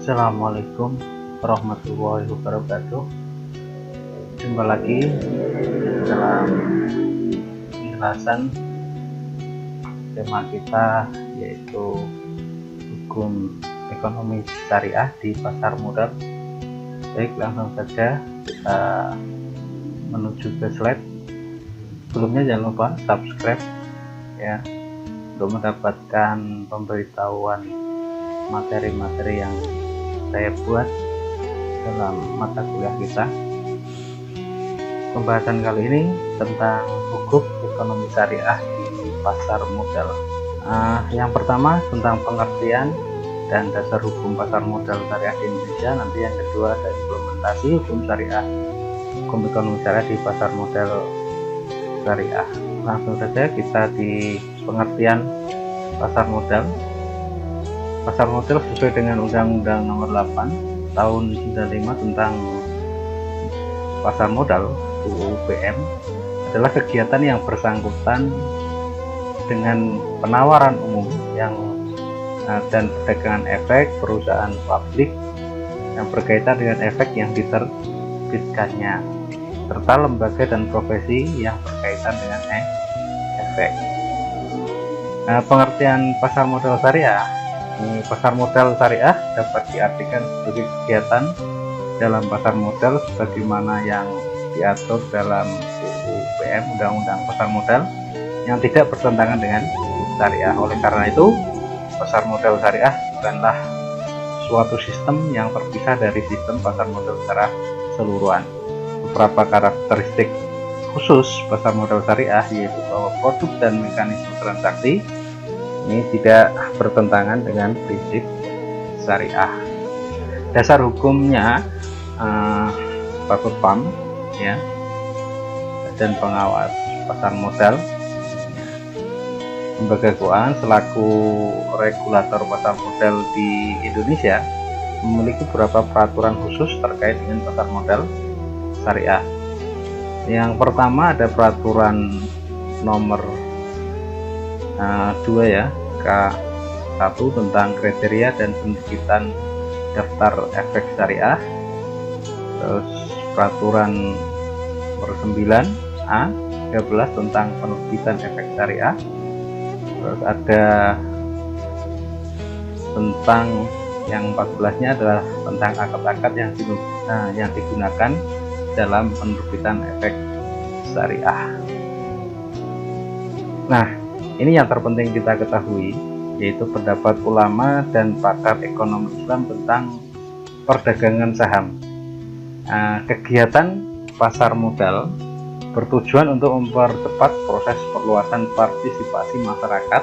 Assalamualaikum warahmatullahi wabarakatuh. Jumpa lagi dalam penjelasan tema kita, yaitu hukum ekonomi syariah di pasar modal. Baik, langsung saja kita menuju ke slide. Sebelumnya jangan lupa subscribe ya, untuk mendapatkan pemberitahuan materi-materi yang saya buat dalam mata kuliah kita. Pembahasan kali ini tentang hukum ekonomi syariah di pasar modal. Yang pertama tentang pengertian dan dasar hukum pasar modal syariah di Indonesia. Nanti yang kedua ada implementasi hukum syariah, hukum ekonomi syariah di pasar modal syariah. Langsung saja kita di pengertian pasar modal. Pasar modal sesuai dengan Undang-Undang Nomor 8 Tahun 95 tentang pasar modal (UUPM) adalah kegiatan yang bersangkutan dengan penawaran umum dan perdagangan efek perusahaan publik yang berkaitan dengan efek yang diterbitkannya, serta lembaga dan profesi yang berkaitan dengan efek. Pengertian pasar modal syariah. Pasar modal syariah dapat diartikan sebagai kegiatan dalam pasar modal sebagaimana yang diatur dalam UUPM, Undang-Undang Pasar Modal, yang tidak bertentangan dengan syariah. Oleh karena itu, pasar modal syariah bukanlah suatu sistem yang terpisah dari sistem pasar modal secara keseluruhan. Beberapa karakteristik khusus pasar modal syariah yaitu bahwa produk dan mekanisme transaksi ini tidak bertentangan dengan prinsip syariah. Dasar hukumnya Bapepam ya, dan pengawas pasar modal, lembaga keuangan selaku regulator pasar modal di Indonesia memiliki beberapa peraturan khusus terkait dengan pasar modal syariah. Yang pertama ada peraturan nomor 2 ya, K1 tentang kriteria dan penerbitan daftar efek syariah. Terus peraturan nomor 9A 13 tentang penerbitan efek syariah. Terus ada tentang yang 14-nya adalah tentang akad-akad yang digunakan dalam penerbitan efek syariah. Nah, ini yang terpenting kita ketahui, yaitu pendapat ulama dan pakar ekonomi Islam tentang perdagangan saham. Kegiatan pasar modal bertujuan untuk mempercepat proses perluasan partisipasi masyarakat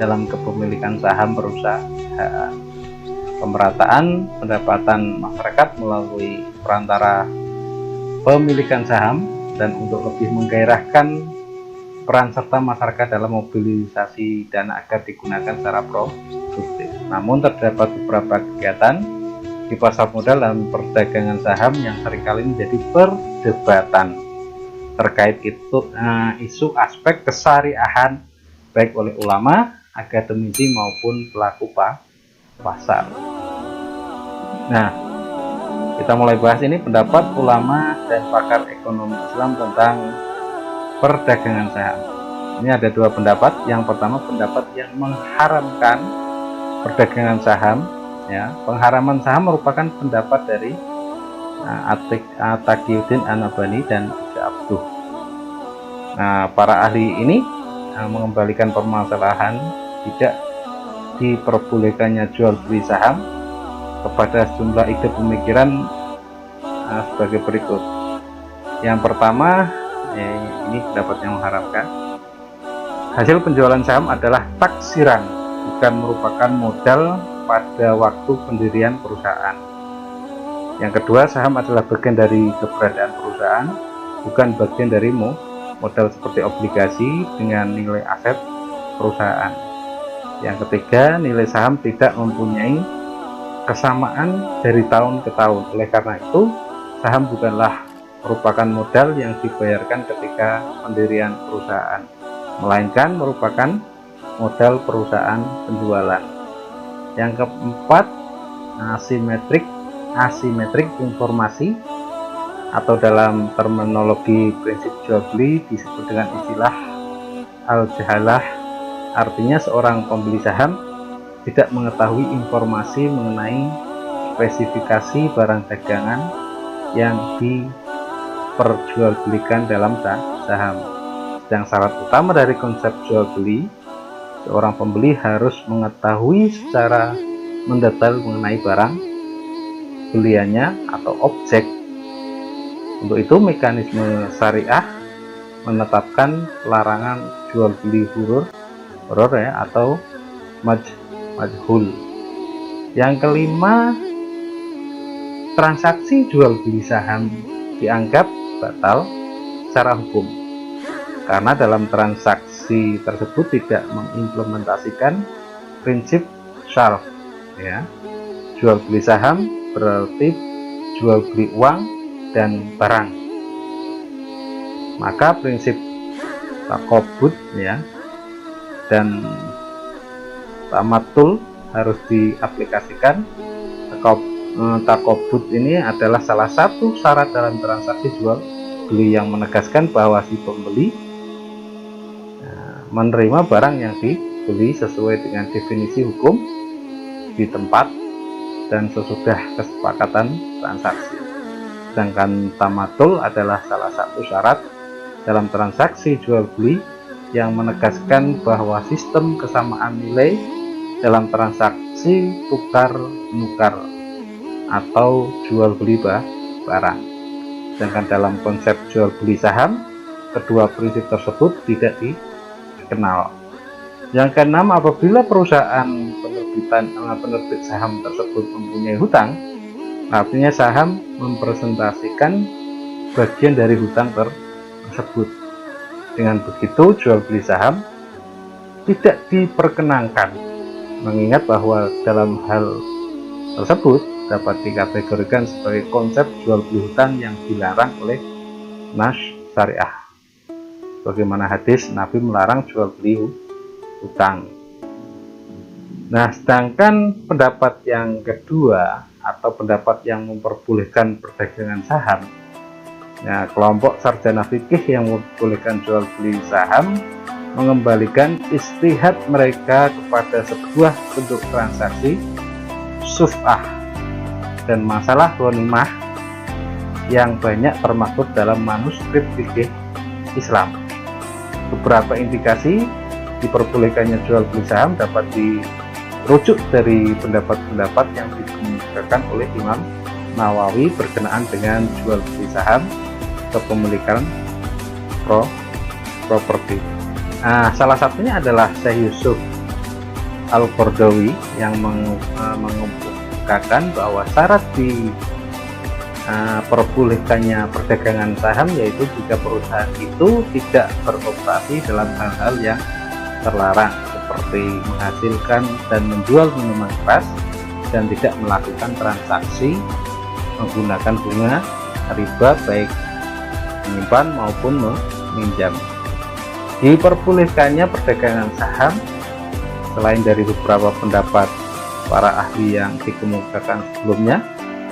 dalam kepemilikan saham perusahaan, pemerataan pendapatan masyarakat melalui perantara pemilikan saham, dan untuk lebih menggairahkan peran serta masyarakat dalam mobilisasi dana agar digunakan secara produktif. Namun terdapat beberapa kegiatan di pasar modal dan perdagangan saham yang seringkali menjadi perdebatan terkait isu aspek kesyariahan baik oleh ulama, akademisi maupun pelaku pasar. Nah, kita mulai bahas ini pendapat ulama dan pakar ekonomi Islam tentang perdagangan saham. Ini ada dua pendapat. Yang pertama pendapat yang mengharamkan perdagangan saham ya. Pengharaman saham merupakan pendapat dari Taqiyuddin An-Nabhani dan Abduh. Nah, para ahli ini mengembalikan permasalahan tidak diperbolehkannya jual beli saham kepada sejumlah ide pemikiran sebagai berikut. Yang pertama, ini pendapat yang mengharapkan hasil penjualan saham adalah taksiran, bukan merupakan modal pada waktu pendirian perusahaan. Yang kedua, saham adalah bagian dari keberadaan perusahaan, bukan bagian dari modal seperti obligasi dengan nilai aset perusahaan. Yang ketiga, nilai saham tidak mempunyai kesamaan dari tahun ke tahun. Oleh karena itu, saham bukanlah merupakan modal yang dibayarkan ketika pendirian perusahaan, melainkan merupakan modal perusahaan penjualan. Yang keempat, asimetrik informasi, atau dalam terminologi prinsip jual beli disebut dengan istilah al-jahalah. Artinya seorang pembeli saham tidak mengetahui informasi mengenai spesifikasi barang dagangan yang diperjualbelikan dalam saham. Yang syarat utama dari konsep jual beli, seorang pembeli harus mengetahui secara mendetail mengenai barang beliannya atau objek. Untuk itu mekanisme syariah menetapkan larangan jual beli hurur atau majhul. Yang kelima, transaksi jual beli saham dianggap batal secara hukum karena dalam transaksi tersebut tidak mengimplementasikan prinsip syaraf. Jual beli saham berarti jual beli uang dan barang. Maka prinsip takobut dan tamatul harus diaplikasikan. Takobut ini adalah salah satu syarat dalam transaksi jual beli yang menegaskan bahwa si pembeli menerima barang yang dibeli sesuai dengan definisi hukum di tempat dan sesudah kesepakatan transaksi. Sedangkan tamatul adalah salah satu syarat dalam transaksi jual beli yang menegaskan bahwa sistem kesamaan nilai dalam transaksi tukar menukar atau jual beli barang. Sedangkan dalam konsep jual beli saham, kedua prinsip tersebut tidak dikenal. Yang keenam, apabila perusahaan penerbit saham tersebut mempunyai hutang, artinya saham mempresentasikan bagian dari hutang tersebut. Dengan begitu, jual beli saham tidak diperkenankan, mengingat bahwa dalam hal tersebut dapat dikategorikan sebagai konsep jual beli hutang yang dilarang oleh nas syariah. Bagaimana hadis Nabi melarang jual beli hutang. Nah, sedangkan pendapat yang kedua atau pendapat yang memperbolehkan perdagangan saham, kelompok sarjana fikih yang memperbolehkan jual beli saham mengembalikan istihad mereka kepada sebuah bentuk transaksi suf'ah dan masalah ghanimah yang banyak termaktub dalam manuskrip fikih Islam. Beberapa indikasi diperbolehkannya jual beli saham dapat dirujuk dari pendapat-pendapat yang dikemukakan oleh Imam Nawawi berkenaan dengan jual beli saham kepemilikan properti. Salah satunya adalah Syekh Yusuf Al-Qaradawi yang mengemukakan bahwa syarat perbolehkannya perdagangan saham yaitu jika perusahaan itu tidak beroperasi dalam hal-hal yang terlarang seperti menghasilkan dan menjual minuman keras dan tidak melakukan transaksi menggunakan bunga riba baik menyimpan maupun meminjam. Diperbolehkannya perdagangan saham selain dari beberapa pendapat para ahli yang dikemukakan sebelumnya,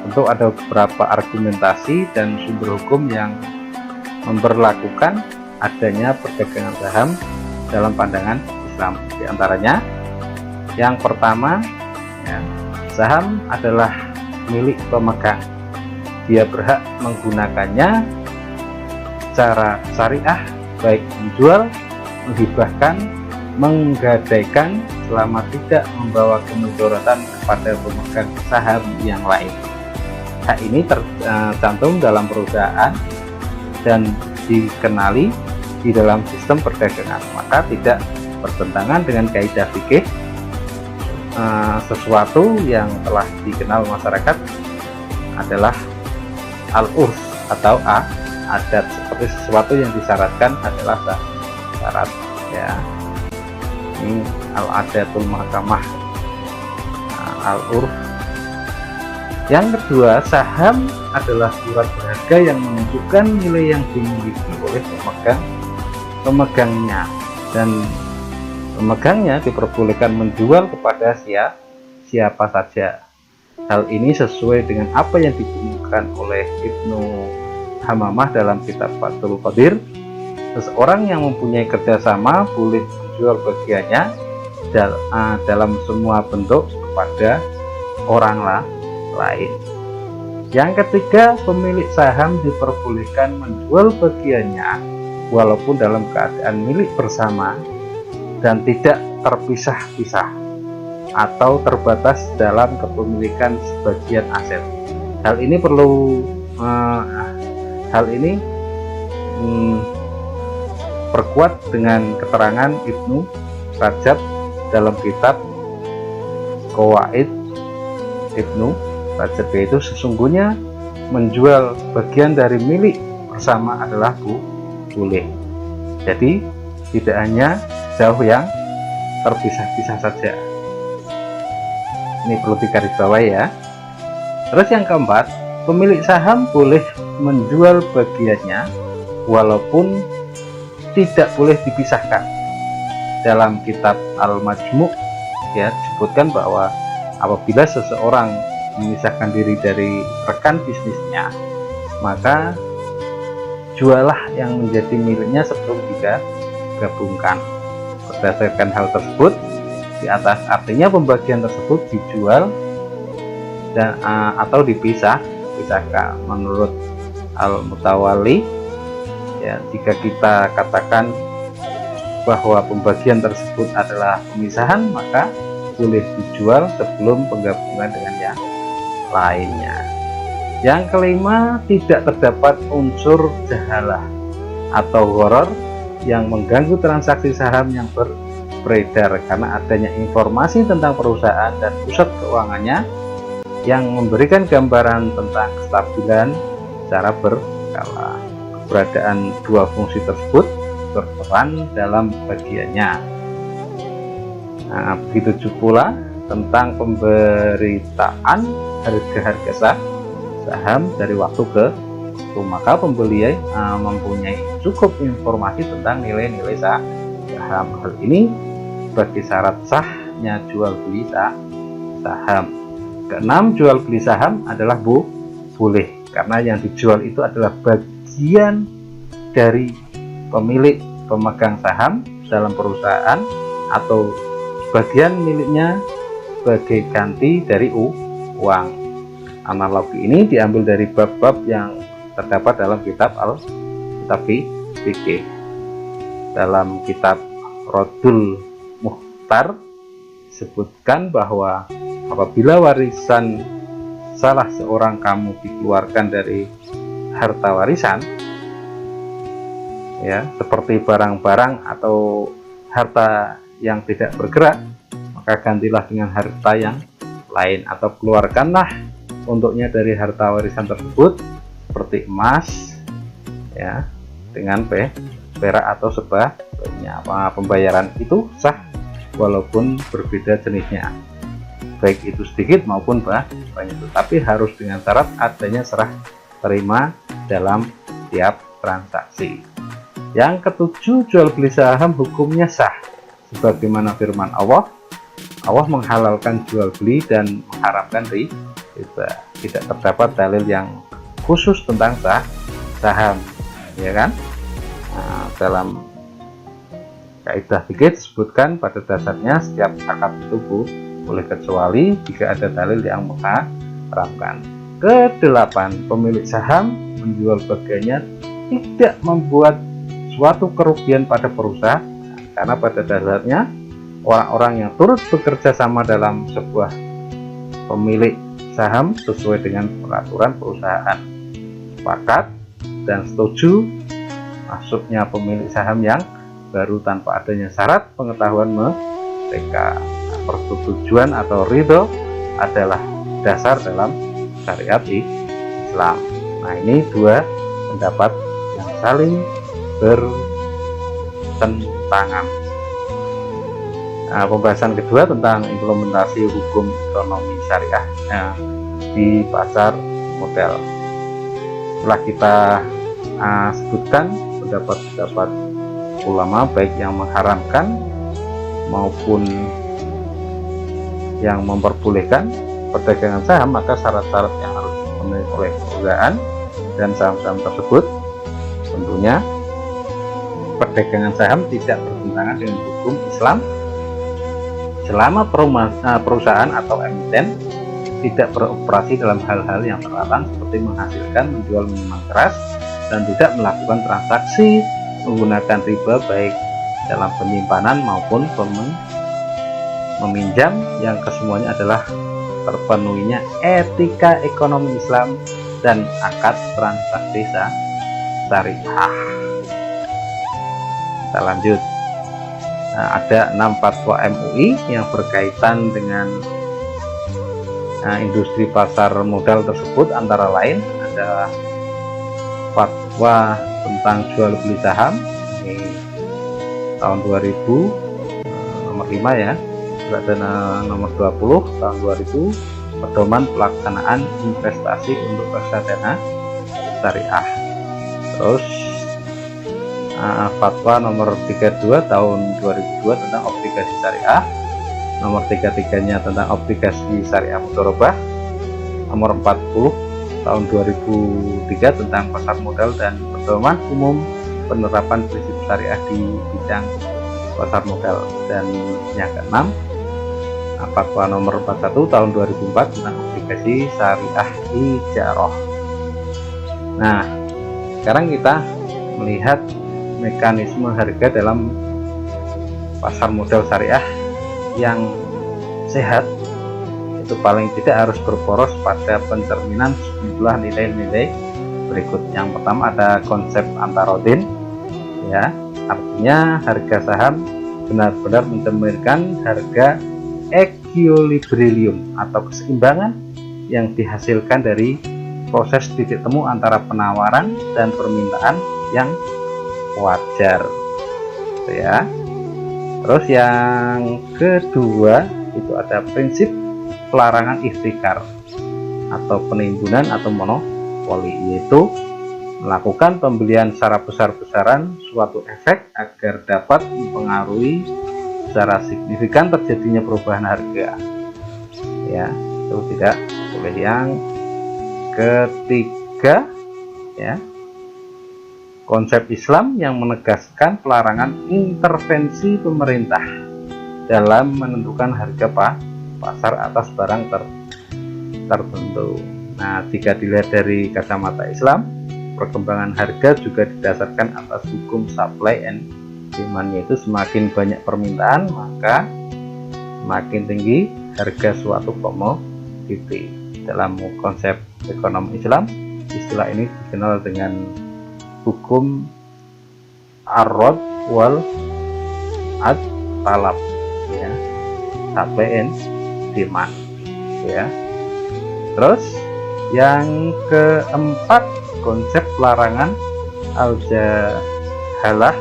tentu ada beberapa argumentasi dan sumber hukum yang memberlakukan adanya perdagangan saham dalam pandangan Islam. Di antaranya, yang pertama, saham adalah milik pemegang. Dia berhak menggunakannya secara syariah, baik menjual, menghibahkan, menggadaikan selama tidak membawa kemudaratan kepada pemegang saham yang lain. Hak ini tercantum dalam perusahaan dan dikenali di dalam sistem perdagangan, maka tidak bertentangan dengan kaidah fikih. Sesuatu yang telah dikenal masyarakat adalah al-urf atau adat, seperti sesuatu yang disyaratkan adalah syarat. Ini al-adatul mahkamah, al-urf. Yang kedua, saham adalah surat berharga yang menunjukkan nilai yang dimiliki oleh pemegangnya, dan pemegangnya diperbolehkan menjual kepada siapa saja. Hal ini sesuai dengan apa yang dikemukakan oleh Ibnu Hamamah dalam kitab Fathul Qadir. Seseorang yang mempunyai kerjasama boleh menjual bagiannya dalam semua bentuk kepada orang lain. Yang ketiga, pemilik saham diperbolehkan menjual bagiannya walaupun dalam keadaan milik bersama dan tidak terpisah-pisah atau terbatas dalam kepemilikan sebagian aset. Hal ini perkuat dengan keterangan Ibnu Rajab dalam kitab Qawaid Ibnu Rajab, yaitu sesungguhnya menjual bagian dari milik bersama adalah boleh. Jadi tidak hanya jauh yang terpisah-pisah saja. Ini perlu digarisbawahi ya. Terus yang keempat, pemilik saham boleh menjual bagiannya walaupun tidak boleh dipisahkan. Dalam kitab Al-Majmu' ya disebutkan bahwa apabila seseorang memisahkan diri dari rekan bisnisnya, maka jualah yang menjadi miliknya sebelum digabungkan. Berdasarkan hal tersebut di atas, artinya pembagian tersebut dijual dan atau dipisahkan. Menurut Al-Mutawali ya, jika kita katakan bahwa pembagian tersebut adalah pemisahan, maka boleh dijual sebelum penggabungan dengan yang lainnya. Yang kelima, tidak terdapat unsur jahalah atau gharar yang mengganggu transaksi saham yang beredar karena adanya informasi tentang perusahaan dan pusat keuangannya yang memberikan gambaran tentang kestabilan secara berkala. Keberadaan dua fungsi tersebut berperan dalam bagiannya. Nah, begitu pula tentang pemberitaan harga-harga saham dari waktu ke waktu, maka pembeli mempunyai cukup informasi tentang nilai-nilai saham. Hal ini sebagai syarat sahnya jual beli saham. Keenam, jual beli saham adalah boleh karena yang dijual itu adalah bagian dari pemilik pemegang saham dalam perusahaan atau bagian miliknya sebagai ganti dari uang. Analogi ini diambil dari bab-bab yang terdapat dalam kitab Al-Fikih. Dalam kitab Radul Muhtar disebutkan bahwa apabila warisan salah seorang kamu dikeluarkan dari harta warisan ya, seperti barang-barang atau harta yang tidak bergerak, maka gantilah dengan harta yang lain atau keluarkanlah untuknya dari harta warisan tersebut seperti emas ya, dengan perak atau sebagainya. Pembayaran itu sah walaupun berbeda jenisnya, baik itu sedikit maupun banyak, tetapi harus dengan syarat adanya serah terima dalam tiap transaksi. Yang ketujuh, jual beli saham hukumnya sah sebagaimana firman Allah menghalalkan jual beli dan mengharamkan riba. Tidak terdapat dalil yang khusus tentang saham, ya kan? Nah, dalam kaidah fikih disebutkan pada dasarnya setiap akad itu boleh kecuali jika ada dalil yang mengharamkan. Kedelapan, pemilik saham menjual bagiannya tidak membuat suatu kerugian pada perusahaan karena pada dasarnya orang-orang yang turut bekerja sama dalam sebuah pemilik saham sesuai dengan peraturan perusahaan sepakat dan setuju masuknya pemilik saham yang baru tanpa adanya syarat pengetahuan mereka. Persetujuan atau ridho adalah dasar dalam syariat Islam. Nah, ini dua pendapat yang saling bertentangan. Nah, pembahasan kedua tentang implementasi hukum ekonomi syariah di pasar modal. Setelah kita sebutkan pendapat-pendapat ulama baik yang mengharamkan maupun yang memperbolehkan, perdagangan saham, maka syarat-syarat yang harus dipenuhi oleh perusahaan dan saham-saham tersebut tentunya perdagangan saham tidak bertentangan dengan hukum Islam selama perusahaan atau emiten tidak beroperasi dalam hal-hal yang terlarang seperti menghasilkan, menjual minuman keras, dan tidak melakukan transaksi menggunakan riba baik dalam penyimpanan maupun meminjam, yang kesemuanya adalah terpenuhinya etika ekonomi Islam dan akad transaksi syariah. Kita lanjut. Nah, ada 6 fatwa MUI yang berkaitan dengan industri pasar modal tersebut, antara lain ada fatwa tentang jual beli saham ini tahun 2000 nomor 5 ya, ada nomor 20 tahun 2000, pedoman pelaksanaan investasi untuk reksadana syariah. Terus fatwa nomor 32 tahun 2002 tentang obligasi syariah, nomor 33-nya tentang obligasi syariah mudharabah, nomor 40 tahun 2003 tentang pasar modal dan pedoman umum penerapan prinsip syariah di bidang pasar modal, dan yang keenam fatwa nomor 41 tahun 2004 tentang obligasi syariah ijarah. Nah, sekarang kita melihat mekanisme harga dalam pasar modal syariah yang sehat. Itu paling tidak harus berporos pada pencerminan sejumlah nilai-nilai berikut. Yang pertama ada konsep antarodin, ya, artinya harga saham benar-benar mencerminkan harga equilibrium atau keseimbangan yang dihasilkan dari proses titik temu antara penawaran dan permintaan yang wajar, ya. Terus yang kedua itu ada prinsip pelarangan ihtikar atau penimbunan atau monopoli, yaitu melakukan pembelian secara besar-besaran suatu efek agar dapat mempengaruhi secara signifikan terjadinya perubahan harga, ya, itu tidak boleh. Yang ketiga, ya, konsep Islam yang menegaskan pelarangan intervensi pemerintah dalam menentukan harga pasar atas barang tertentu. Nah, jika dilihat dari kacamata Islam, perkembangan harga juga didasarkan atas hukum supply and demand, yaitu semakin banyak permintaan maka semakin tinggi harga suatu komoditi. Dalam konsep ekonomi Islam, istilah ini dikenal dengan hukum arrod wal talab, ya, supply and demand, ya. Terus yang keempat, konsep pelarangan al-jahalah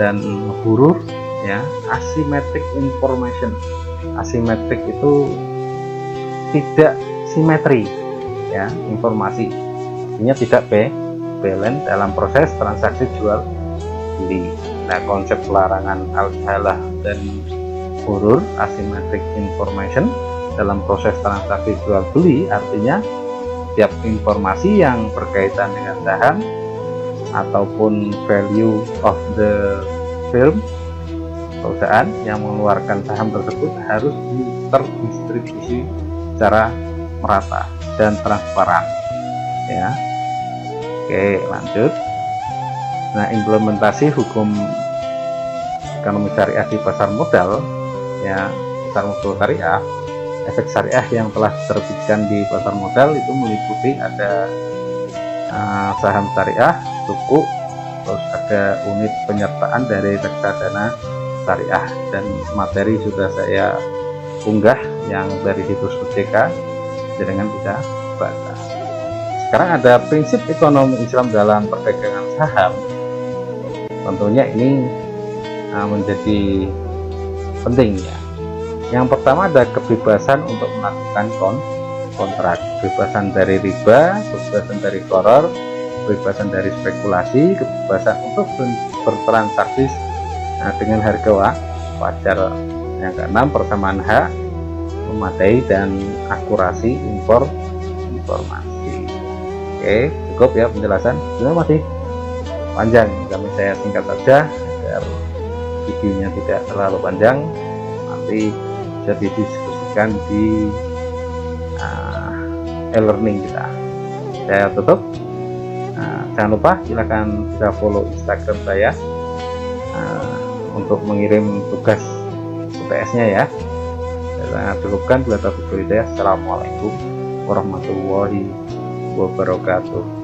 dan huruf, ya, asymmetric information. Asymmetric itu tidak simetri, ya, informasi, artinya tidak balance dalam proses transaksi jual beli. Nah, konsep pelarangan al-jahalah dan huruf asymmetric information dalam proses transaksi jual beli artinya setiap informasi yang berkaitan dengan saham ataupun value of the firm, perusahaan yang mengeluarkan saham tersebut harus terdistribusi secara merata dan transparan, ya. Oke, lanjut. Nah, implementasi hukum ekonomi syariah di pasar modal, ya, pasar modal syariah, efek syariah yang telah diterbitkan di pasar modal itu meliputi ada saham syariah, sukuk, terus ada unit penyertaan dari reksadana syariah, dan materi sudah saya unggah yang dari situs OJK, jangan bisa baca. Sekarang ada prinsip ekonomi Islam dalam perdagangan saham. Tentunya ini menjadi penting, ya. Yang pertama ada kebebasan untuk melakukan kontrak, kebebasan dari riba, kebebasan dari koror, kebebasan dari spekulasi, kebebasan untuk bertransaksi dengan harga wajar. Yang keenam, persamaan hak memadai dan akurasi informasi. Oke, cukup ya penjelasan. Sebenarnya masih panjang, kami saya singkat saja agar videonya tidak terlalu panjang, nanti bisa didiskusikan di e-learning kita. Saya tutup. Jangan lupa silahkan bisa follow Instagram saya untuk mengirim tugas UTS-nya ya. Saya cukupkan. Bila taufiq wal hidayah. Assalamualaikum warahmatullahi wabarakatuh.